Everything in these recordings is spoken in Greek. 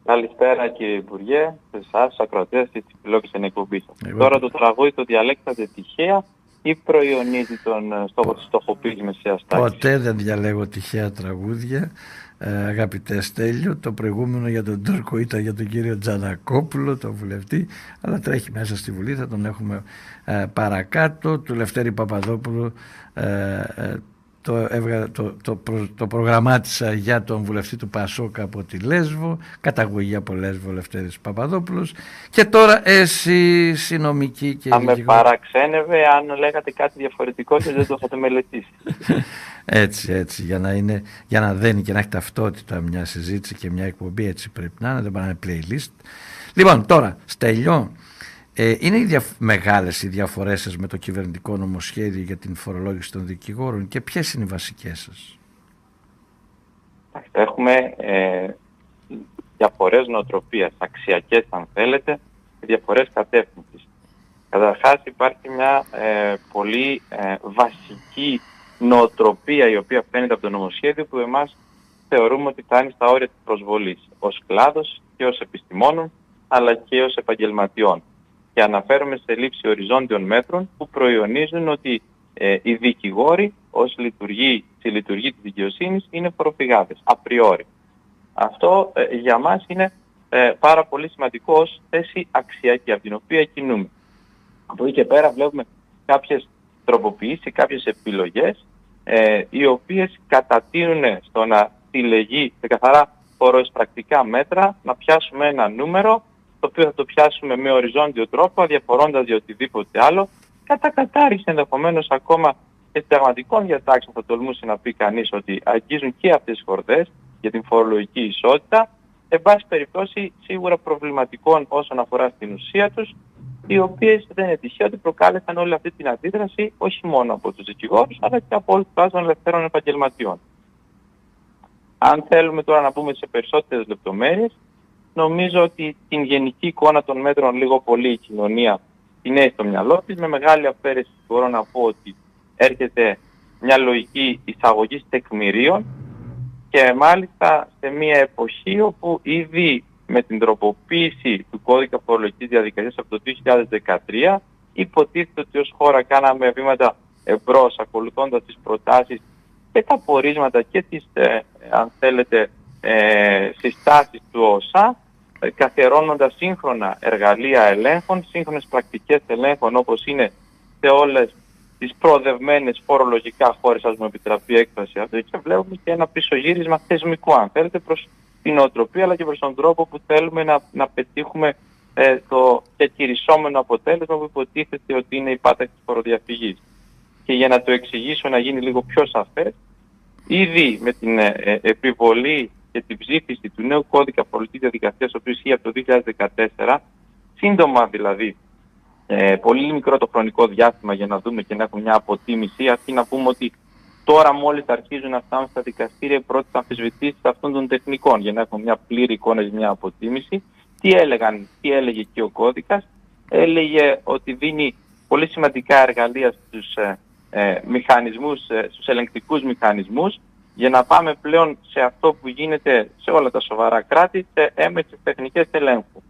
Καλησπέρα κύριε Υπουργέ, σε εσάς, στους ακροατές της επιλογής στην εκπομπή σας. Τώρα το τραγούδι το διαλέξατε τυχαία ή προϊονίζει τον στόχο της στοχοποίησης μεσαίας τάξης? Ποτέ δεν διαλέγω τυχαία τραγούδια, αγαπητέ Στέλιο. Το προηγούμενο για τον Τούρκο ήταν για τον κύριο Τζανακόπουλο, τον βουλευτή, αλλά τρέχει μέσα στη Βουλή, θα τον παρακάτω. Του Λευτέρη Παπαδόπουλου το προγραμμάτισα για τον βουλευτή του Πασόκα από τη Λέσβο, καταγωγή από Λέσβο, Λευτέρης Παπαδόπουλος. Και τώρα εσύ συνομική και θα με παραξένευε αν λέγατε κάτι διαφορετικό και δεν το είχατε μελετήσει. Έτσι, για να δένει και να έχει ταυτότητα μια συζήτηση και μια εκπομπή, έτσι πρέπει να είναι, δεν πάει να είναι playlist. Λοιπόν, τώρα, Στέλιο, είναι μεγάλες οι διαφορές σας με το κυβερνητικό νομοσχέδιο για την φορολόγηση των δικηγόρων και ποιες είναι οι βασικές σας? Έχουμε διαφορές νοοτροπίας, αξιακές αν θέλετε, και διαφορές κατεύθυνσης. Καταρχάς υπάρχει μια πολύ βασική νοοτροπία η οποία φαίνεται από το νομοσχέδιο που εμάς θεωρούμε ότι φτάνει στα όρια της προσβολής ως κλάδος και ως επιστημόνων αλλά και ως επαγγελματιών. Και αναφέρομαι σε λήψη οριζόντιων μέτρων που προϊονίζουν ότι οι δικηγόροι ως στη λειτουργία της δικαιοσύνης είναι φοροφυγάδες, απριόρι. Αυτό για μας είναι πάρα πολύ σημαντικό ως θέση αξιακή από την οποία κινούμε. Από εκεί και πέρα βλέπουμε κάποιες τροποποιήσεις, κάποιες επιλογές οι οποίες κατατείνουν στο να συλλεγεί σε καθαρά φοροεισπρακτικά μέτρα, να πιάσουμε ένα νούμερο το οποίο θα το πιάσουμε με οριζόντιο τρόπο, αδιαφορώντας για οτιδήποτε άλλο, κατά κατάρριξη ενδεχομένως ακόμα και συνταγματικών διατάξεων θα τολμούσε να πει κανείς ότι αγγίζουν και αυτές τις χορδές για την φορολογική ισότητα, εν πάση περιπτώσει σίγουρα προβληματικών όσον αφορά στην ουσία τους, οι οποίες δεν είναι τυχαίο ότι προκάλεσαν όλη αυτή την αντίδραση όχι μόνο από τους δικηγόρους αλλά και από όλους τους των ελευθέρων επαγγελματιών. Αν θέλουμε τώρα να πούμε σε περισσότερες λεπτομέρειες, νομίζω ότι την γενική εικόνα των μέτρων λίγο πολύ η κοινωνία την έχει στο μυαλό της. Με μεγάλη αφαίρεση μπορώ να πω ότι έρχεται μια λογική εισαγωγής τεκμηρίων και μάλιστα σε μια εποχή όπου ήδη με την τροποποίηση του κώδικα φορολογικής διαδικασίας από το 2013 υποτίθεται ότι ως χώρα κάναμε βήματα εμπρός ακολουθώντας τις προτάσεις και τα πορίσματα και τις αν θέλετε συστάσεις του ΟΣΑ, καθιερώνοντας σύγχρονα εργαλεία ελέγχων, σύγχρονες πρακτικές ελέγχων όπως είναι σε όλες τις προοδευμένες φορολογικά χώρες, ας μου επιτραπεί η έκφραση αυτή, και βλέπουμε και ένα πισωγύρισμα θεσμικό αν θέλετε προς την νοοτροπία αλλά και προς τον τρόπο που θέλουμε να πετύχουμε το διαχειρισόμενο αποτέλεσμα που υποτίθεται ότι είναι η πάταξη της φοροδιαφυγής. Και για να το εξηγήσω να γίνει λίγο πιο σαφές, ήδη με την επιβολή και την ψήφιση του νέου κώδικα φορολογικής διαδικασίας, ο οποίος ισχύει από το 2014, σύντομα δηλαδή, πολύ μικρό το χρονικό διάστημα για να δούμε και να έχουμε μια αποτίμηση, αρκεί να πούμε ότι τώρα μόλις αρχίζουν να φτάνουν στα δικαστήρια οι πρώτες αμφισβητήσεις αυτών των τεχνικών, για να έχουμε μια πλήρη εικόνα και μια αποτίμηση. Τι έλεγε και ο κώδικας? Έλεγε ότι δίνει πολύ σημαντικά εργαλεία στους στους ελεγκτικούς μηχανισμούς για να πάμε πλέον σε αυτό που γίνεται σε όλα τα σοβαρά κράτη, σε έμεσες τεχνικές ελέγχου.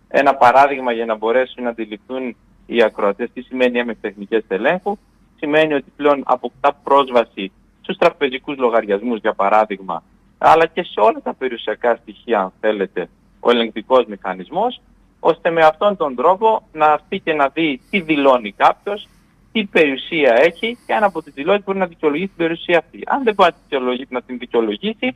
Ένα παράδειγμα για να μπορέσουν να αντιληφθούν οι ακροατές τι σημαίνει έμεσες τεχνικές ελέγχου. Σημαίνει ότι πλέον αποκτά πρόσβαση στους τραπεζικούς λογαριασμούς, για παράδειγμα, αλλά και σε όλα τα περιουσιακά στοιχεία, αν θέλετε, ο ελεγκτικός μηχανισμός, ώστε με αυτόν τον τρόπο να έρθει και να δει τι δηλώνει κάποιος, τι περιουσία έχει και αν από τη δηλώση μπορεί να δικαιολογήσει την περιουσία αυτή. Αν δεν μπορεί να την δικαιολογήσει,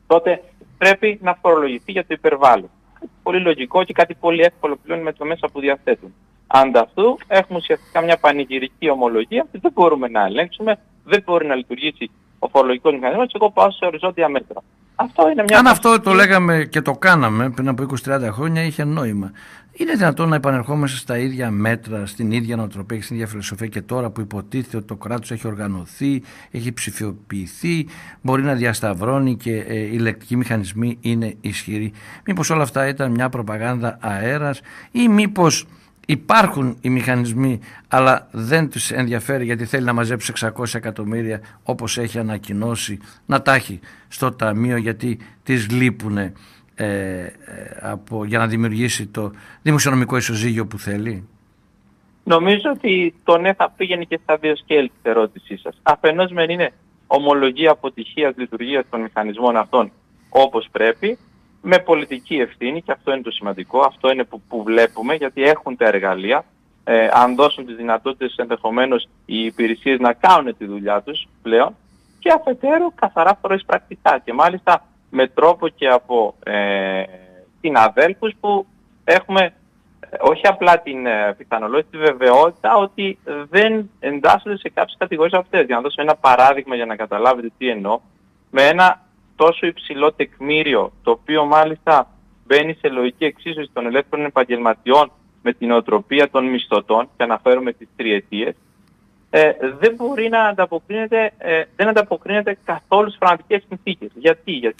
τότε πρέπει να φορολογηθεί για το υπερβάλλον. Κάτι πολύ λογικό και κάτι πολύ εύκολο πλέον με το μέσα που διαθέτουν. Ανταυτού έχουμε ουσιαστικά μια πανηγυρική ομολογία που δεν μπορούμε να ελέγξουμε, δεν μπορεί να λειτουργήσει ο φορολογικός μηχανισμός και εγώ πάω σε οριζόντια μέτρα. Αυτό είναι μια... Αν αυτό το λέγαμε και το κάναμε πριν από 20-30 χρόνια, είχε νόημα. Είναι δυνατόν να επανερχόμαστε στα ίδια μέτρα, στην ίδια νοοτροπία και στην ίδια φιλοσοφία και τώρα που υποτίθεται ότι το κράτος έχει οργανωθεί, έχει ψηφιοποιηθεί, μπορεί να διασταυρώνει και οι ελεκτικοί μηχανισμοί είναι ισχυροί? Μήπως όλα αυτά ήταν μια προπαγάνδα αέρας ή μήπως υπάρχουν οι μηχανισμοί αλλά δεν τους ενδιαφέρει γιατί θέλει να μαζέψει 600 εκατομμύρια όπως έχει ανακοινώσει, να τα έχει στο ταμείο γιατί τις λείπουνε για να δημιουργήσει το δημοσιονομικό ισοζύγιο που θέλει? Νομίζω ότι το ναι θα πήγαινε και στα δύο σκέλη της ερώτησής σας. Αφενός μεν είναι ομολογία αποτυχίας λειτουργίας των μηχανισμών αυτών όπως πρέπει, με πολιτική ευθύνη, και αυτό είναι το σημαντικό, αυτό είναι που βλέπουμε, γιατί έχουν τα εργαλεία. Αν δώσουν τις δυνατότητες ενδεχομένως οι υπηρεσίες να κάνουν τη δουλειά τους πλέον, και αφετέρου καθαρά προεισπρακτικά, και μάλιστα με τρόπο και από συναδέλφους που έχουμε όχι απλά την πιθανολόγηση, τη βεβαιότητα ότι δεν εντάσσονται σε κάποιες κατηγορίες αυτές. Για να δώσω ένα παράδειγμα για να καταλάβετε τι εννοώ, με ένα τόσο υψηλό τεκμήριο, το οποίο μάλιστα μπαίνει σε λογική εξίσωση των ελεύθερων επαγγελματιών με την οτροπία των μισθωτών, και αναφέρομαι τις τριετίες, δεν μπορεί να ανταποκρίνεται, δεν ανταποκρίνεται καθόλου στις πραγματικές συνθήκες. Γιατί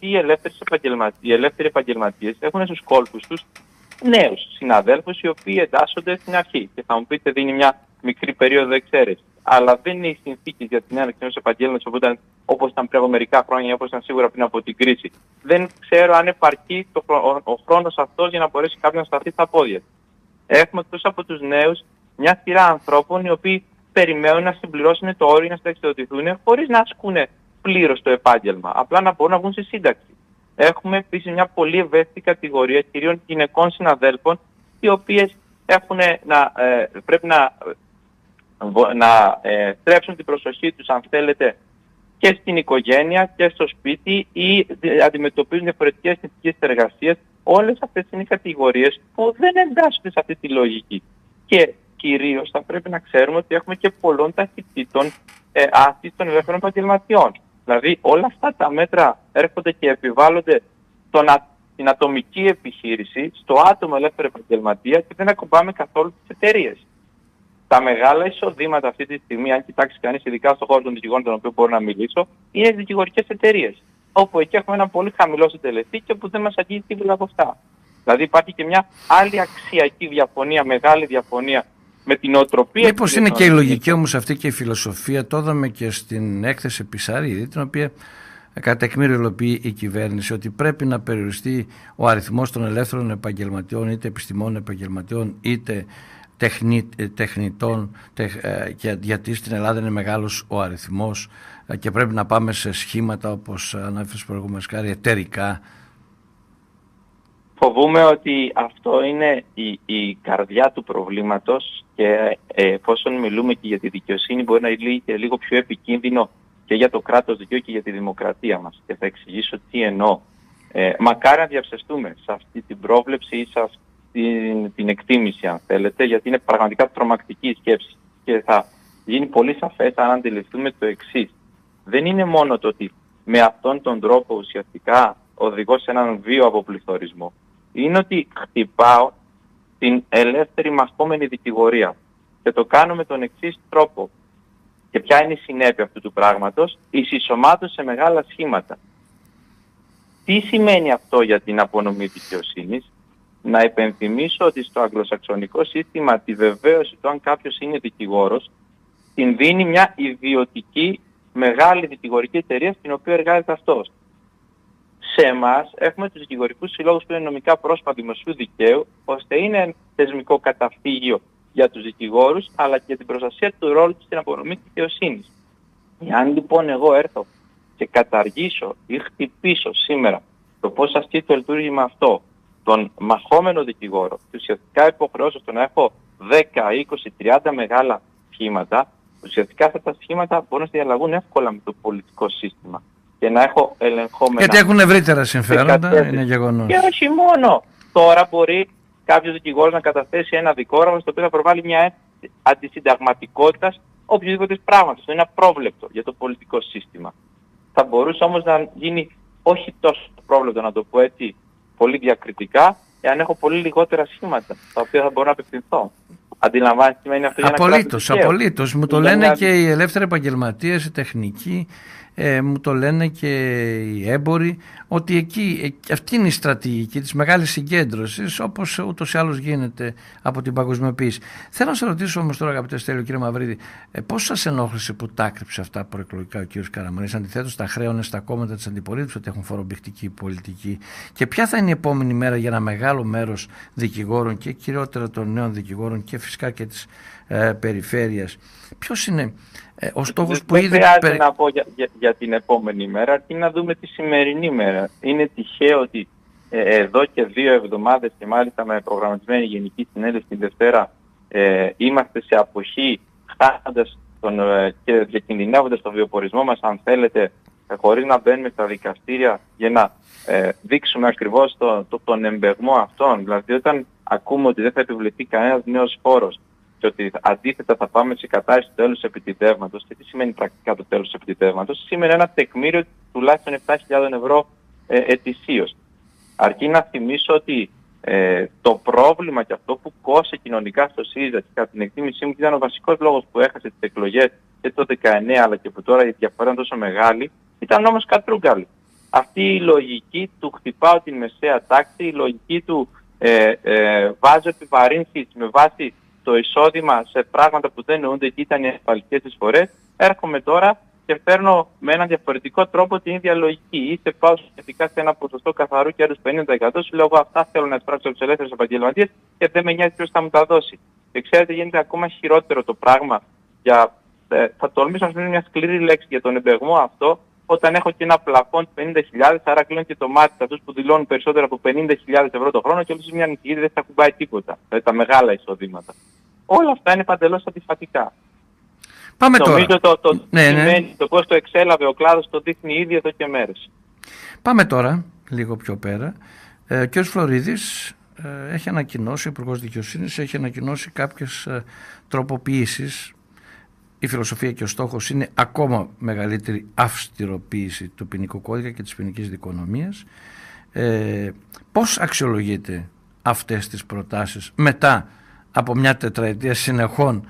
οι ελεύθεροι επαγγελματίες έχουν στους κόλπους τους νέους συναδέλφους οι οποίοι εντάσσονται στην αρχή. Και θα μου πείτε, δίνει μια μικρή περίοδο εξαίρεσης. Αλλά δεν είναι οι συνθήκες για την έναρξη ενός επαγγέλματος όπως ήταν πριν από μερικά χρόνια, όπως ήταν σίγουρα πριν από την κρίση. Δεν ξέρω αν επαρκεί ο χρόνος αυτός για να μπορέσει κάποιος να σταθεί στα πόδια. Έχουμε εκτός από τους νέους μια σειρά ανθρώπων οι οποίοι περιμένουν να συμπληρώσουν το όριο, να συνταξιδοτηθούν χωρίς να ασκούν πλήρως το επάγγελμα. Απλά να μπορούν να βγουν στη σύνταξη. Έχουμε επίσης μια πολύ ευαίσθητη κατηγορία κυρίων γυναικών συναδέλφων, οι οποίες πρέπει να στρέψουν την προσοχή τους, αν θέλετε, και στην οικογένεια και στο σπίτι, ή αντιμετωπίζουν διαφορετικές συνθήκες εργασίας. Όλες αυτές είναι οι κατηγορίες που δεν εντάσσονται σε αυτή τη λογική. Και κυρίως θα πρέπει να ξέρουμε ότι έχουμε και πολλών ταχυτήτων άσκηση των ελεύθερων επαγγελματιών. Δηλαδή όλα αυτά τα μέτρα έρχονται και επιβάλλονται στην ατομική επιχείρηση, στο άτομο ελεύθερο επαγγελματία, και δεν ακουμπάμε καθόλου τις εταιρείες. Τα μεγάλα εισοδήματα αυτή τη στιγμή, αν κοιτάξει κανείς ειδικά στον χώρο των δικηγόρων, τον οποίο μπορώ να μιλήσω, είναι οι δικηγορικές εταιρείες. Όπου εκεί έχουμε ένα πολύ χαμηλό συντελεστή και που δεν μας αγγίζει τίποτα από αυτά. Δηλαδή υπάρχει και μια άλλη αξιακή διαφωνία, μεγάλη διαφωνία με την οτροπία. Μήπως είναι και η λογική όμως αυτή και η φιλοσοφία, το είδαμε και στην έκθεση Πισαρίδη, την οποία κατά τεκμήριο υλοποιεί η κυβέρνηση, ότι πρέπει να περιοριστεί ο αριθμός των ελεύθερων επαγγελματιών, είτε επιστημών επαγγελματιών, είτε τεχνητών, γιατί στην Ελλάδα είναι μεγάλος ο αριθμός και πρέπει να πάμε σε σχήματα, όπως ανάφερες προηγούμενες, εταιρικά. Φοβούμαι ότι αυτό είναι η καρδιά του προβλήματος, και εφόσον μιλούμε και για τη δικαιοσύνη, μπορεί να είναι και λίγο πιο επικίνδυνο και για το κράτος δικαίου και για τη δημοκρατία μας. Και θα εξηγήσω τι εννοώ. Μακάρι να διαψευστούμε σε αυτή την πρόβλεψη ή σε αυτή την εκτίμηση, αν θέλετε, γιατί είναι πραγματικά τρομακτική η σκέψη. Και θα γίνει πολύ σαφές αν αντιληφθούμε το εξής. Δεν είναι μόνο το ότι με αυτόν τον τρόπο ουσιαστικά οδηγώ σε έναν βίο αποπληθωρισμό. Είναι ότι χτυπάω την ελεύθερη μαχόμενη δικηγορία. Και το κάνω με τον εξής τρόπο. Και ποια είναι η συνέπεια αυτού του πράγματος? Η συσσωμάτωση σε μεγάλα σχήματα. Τι σημαίνει αυτό για την απονομή δικαιοσύνης? Να υπενθυμίσω ότι στο αγγλοσαξονικό σύστημα τη βεβαίωση του αν κάποιος είναι δικηγόρος την δίνει μια ιδιωτική μεγάλη δικηγορική εταιρεία στην οποία εργάζεται αυτός. Σε εμάς έχουμε τους δικηγορικούς συλλόγους που είναι νομικά πρόσωπα δημοσίου δικαίου, ώστε είναι θεσμικό καταφύγιο για τους δικηγόρους, αλλά και την προστασία του ρόλου τους στην απονομή της δικαιοσύνης. Εάν λοιπόν εγώ έρθω και καταργήσω ή χτυπήσω σήμερα το πώς ασκεί το λειτουργήμα αυτό, τον μαχόμενο δικηγόρο, και ουσιαστικά υποχρεώσω στο να έχω 10, 20, 30 μεγάλα σχήματα, ουσιαστικά αυτά τα σχήματα μπορούν να διαλλαγούν εύκολα με το πολιτικό σύστημα και να έχω ελεγχόμενα. Γιατί έχουν ευρύτερα συμφέροντα, είναι γεγονός. Και όχι μόνο. Τώρα μπορεί κάποιος δικηγόρος να καταθέσει ένα δικόραμα στο οποίο θα προβάλλει μια αντισυνταγματικότητα οποιοδήποτε πράγματος. Είναι απρόβλεπτο για το πολιτικό σύστημα. Θα μπορούσε όμως να γίνει όχι τόσο πρόβλεπτο, να το πω έτσι, πολύ διακριτικά, εάν έχω πολύ λιγότερα σχήματα, τα οποία θα μπορώ να απευθυνθώ. Αντιλαμβάνεστε τι σημαίνει αυτό για ένα κράτος δικαίου? Απολύτως. Μου το λένε και οι ελεύθεροι επαγγελματίες, οι τεχνικοί. μου το λένε και οι έμποροι, ότι αυτή είναι η στρατηγική της μεγάλης συγκέντρωσης, όπως ούτως ή άλλως γίνεται από την παγκοσμιοποίηση. Θέλω να σας ρωτήσω όμως τώρα, αγαπητέ Στέλιο, κύριε Μαυρίδη, πώς σας ενόχλησε που τα άκρυψε αυτά προεκλογικά ο κύριος Καραμανλής? Αντιθέτως, τα χρέωνε στα κόμματα της αντιπολίτευσης ότι έχουν φορομπηχτική πολιτική. Και ποια θα είναι η επόμενη μέρα για ένα μεγάλο μέρος δικηγόρων και κυριότερα των νέων δικηγόρων και φυσικά και της περιφέρειας? Ποιος είναι ο στόχος που ήδη... Δεν χρειάζεται να πω για την επόμενη μέρα, αρκεί να δούμε τη σημερινή μέρα. Είναι τυχαίο ότι εδώ και 2 εβδομάδες και μάλιστα με προγραμματισμένη Γενική Συνέλευση την Δευτέρα είμαστε σε αποχή, χάνοντας και διακινδυνεύοντας τον βιοπορισμό μας, αν θέλετε, χωρίς να μπαίνουμε στα δικαστήρια για να δείξουμε ακριβώς τον εμπεγμό αυτόν. Δηλαδή, όταν ακούμε ότι δεν θα επιβληθεί κανένας νέος φόρος και ότι αντίθετα θα πάμε σε κατάρριση του τέλους επιτιδεύματος, και τι σημαίνει πρακτικά το τέλος επιτιδεύματος? Σήμερα ένα τεκμήριο τουλάχιστον 7.000 ευρώ ετησίως. Αρκεί να θυμίσω ότι το πρόβλημα και αυτό που κόσε κοινωνικά στο ΣΥΡΙΖΑ, και κατά την εκτίμησή μου ήταν ο βασικός λόγος που έχασε τις εκλογές και το 19, αλλά και που τώρα η διαφορά είναι τόσο μεγάλη, ήταν όμως κατρούγκαλη. Αυτή η λογική του χτυπάω την μεσαία τάξη, η λογική του βάζω επιβαρύνσεις με βάση το εισόδημα σε πράγματα που δεν εννοούνται και ήταν οι ασφαλιστικές εισφορές. Έρχομαι τώρα και φέρνω με έναν διαφορετικό τρόπο την ίδια λογική. Ή σε πάω σχετικά σε ένα ποσοστό καθαρού κέρδους 50%, σου λέω εγώ αυτά θέλω να εισπράξω από τους ελεύθερους επαγγελματίες και δεν με νοιάζει ποιος θα μου τα δώσει. Και ξέρετε, γίνεται ακόμα χειρότερο το πράγμα. Θα τολμήσω να σου πω μια σκληρή λέξη για τον εμπεγμό αυτό, όταν έχω και ένα πλαφόν 50.000, άρα κλείνω και το μάτι σε αυτούς που δηλώνουν περισσότερο από 50.000 ευρώ το χρόνο και όλους μια ανησυχία δεν θα κουμπάει τίποτα. Δηλαδή τα μεγάλα εισοδήματα. Όλα αυτά είναι παντελώς αντιφατικά. Πάμε νομίζω τώρα. Το πώς το εξέλαβε ο κλάδος το δείχνει ήδη εδώ και μέρες. Πάμε τώρα λίγο πιο πέρα. Ο κ. Φλωρίδης έχει ανακοινώσει, ο Υπουργός Δικαιοσύνης έχει ανακοινώσει κάποιες τροποποιήσεις. Η φιλοσοφία και ο στόχος είναι ακόμα μεγαλύτερη αυστηροποίηση του ποινικού κώδικα και της ποινικής δικονομίας. Πώς αξιολογείτε αυτές τις προτάσεις μετά από μια τετραετία συνεχών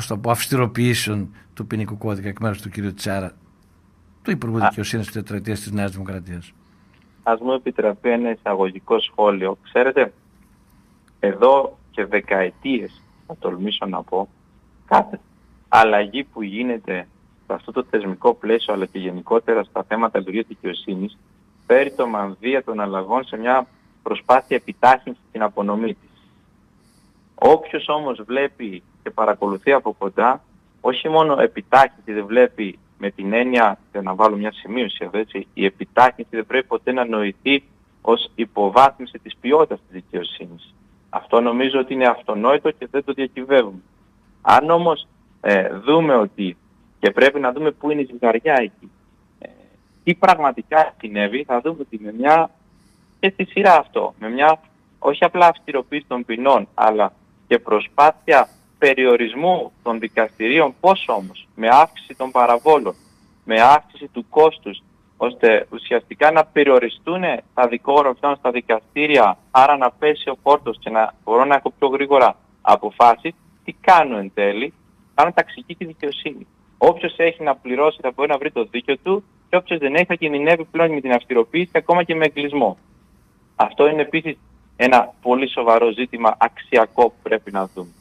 από αυστηροποιήσεων του ποινικού κώδικα εκ μέρους του κ. Τσάρα, του Υπουργού Δικαιοσύνης της τετραετίας της Νέας Δημοκρατίας? Ας μου επιτραπεί ένα εισαγωγικό σχόλιο. Ξέρετε, εδώ και δεκαετίες, θα τολμήσω να πω, κάθε αλλαγή που γίνεται σε αυτό το θεσμικό πλαίσιο, αλλά και γενικότερα στα θέματα λειτουργίας δικαιοσύνης, φέρει το μανδύα των αλλαγών σε μια προσπάθεια επιτάχυνσης στην απονομή της. Όποιος όμως βλέπει και παρακολουθεί από κοντά, όχι μόνο επιτάχυνση δεν βλέπει με την έννοια, για να βάλω μια σημείωση εδώ, έτσι, η επιτάχυνση δεν πρέπει ποτέ να νοηθεί ως υποβάθμιση της ποιότητας της δικαιοσύνης. Αυτό νομίζω ότι είναι αυτονόητο και δεν το διακυβεύουμε. Αν όμως δούμε ότι, και πρέπει να δούμε πού είναι η ζυγαριά εκεί, τι πραγματικά συνέβη, θα δούμε ότι με μια, και στη σειρά αυτό, με μια όχι απλά αυστηροποίηση των ποινών, αλλά και προσπάθεια περιορισμού των δικαστηρίων, πώς όμως, με αύξηση των παραβόλων, με αύξηση του κόστους, ώστε ουσιαστικά να περιοριστούν τα δικόωρα φτάνουν στα δικαστήρια, άρα να πέσει ο φόρτος και να μπορώ να έχω πιο γρήγορα αποφάσεις. Τι κάνω εν τέλει? Κάνω ταξική τη δικαιοσύνη. Όποιος έχει να πληρώσει θα μπορεί να βρει το δίκαιο του και όποιος δεν έχει θα κινδυνεύει πλέον με την αυστηροποίηση, ακόμα και με εγκλισμό. Αυτό είναι επίσης ένα πολύ σοβαρό ζήτημα αξιακό που πρέπει να δούμε.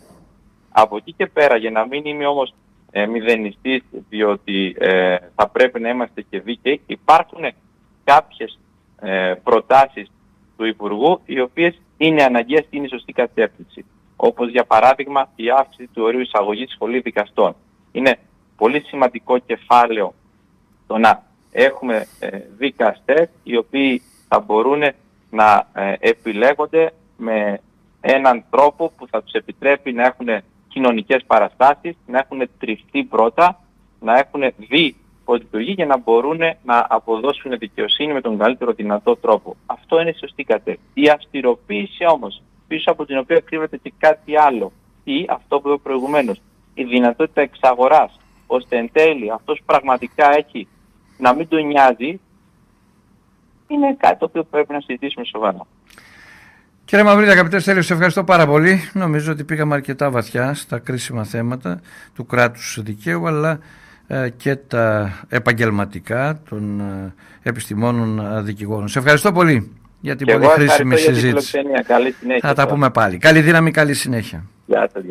Από εκεί και πέρα, για να μην είμαι όμως μηδενιστής, διότι θα πρέπει να είμαστε και δίκαιοι, υπάρχουν κάποιες προτάσεις του Υπουργού οι οποίες είναι αναγκαίες και είναι η σωστή κατεύθυνση. Όπως για παράδειγμα η αύξηση του ορίου εισαγωγής στη σχολή δικαστών. Είναι πολύ σημαντικό κεφάλαιο το να έχουμε δικαστές οι οποίοι θα μπορούν να επιλέγονται με έναν τρόπο που θα τους επιτρέπει να έχουν κοινωνικές παραστάσεις, να έχουν τριφτεί πρώτα, να έχουν δει πώς λειτουργεί για να μπορούν να αποδώσουν δικαιοσύνη με τον καλύτερο δυνατό τρόπο. Αυτό είναι η σωστή κατεύθυνση. Η αυστηροποίηση όμως, πίσω από την οποία κρύβεται και κάτι άλλο, ή αυτό που είπα προηγουμένως, η δυνατότητα εξαγοράς, ώστε εν τέλει αυτός που πραγματικά έχει να μην τον νοιάζει, είναι κάτι το οποίο πρέπει να συζητήσουμε σοβαρά. Κύριε Μαυρίδη, αγαπητέ Στέλιο, σε ευχαριστώ πάρα πολύ. Νομίζω ότι πήγαμε αρκετά βαθιά στα κρίσιμα θέματα του κράτους δικαίου, αλλά και τα επαγγελματικά των επιστημόνων δικηγόρων. Σε ευχαριστώ πολύ για την πολύ χρήσιμη συζήτηση. Καλή συνέχεια. Θα τα πούμε πάλι. Καλή δύναμη, καλή συνέχεια. Γεια σας.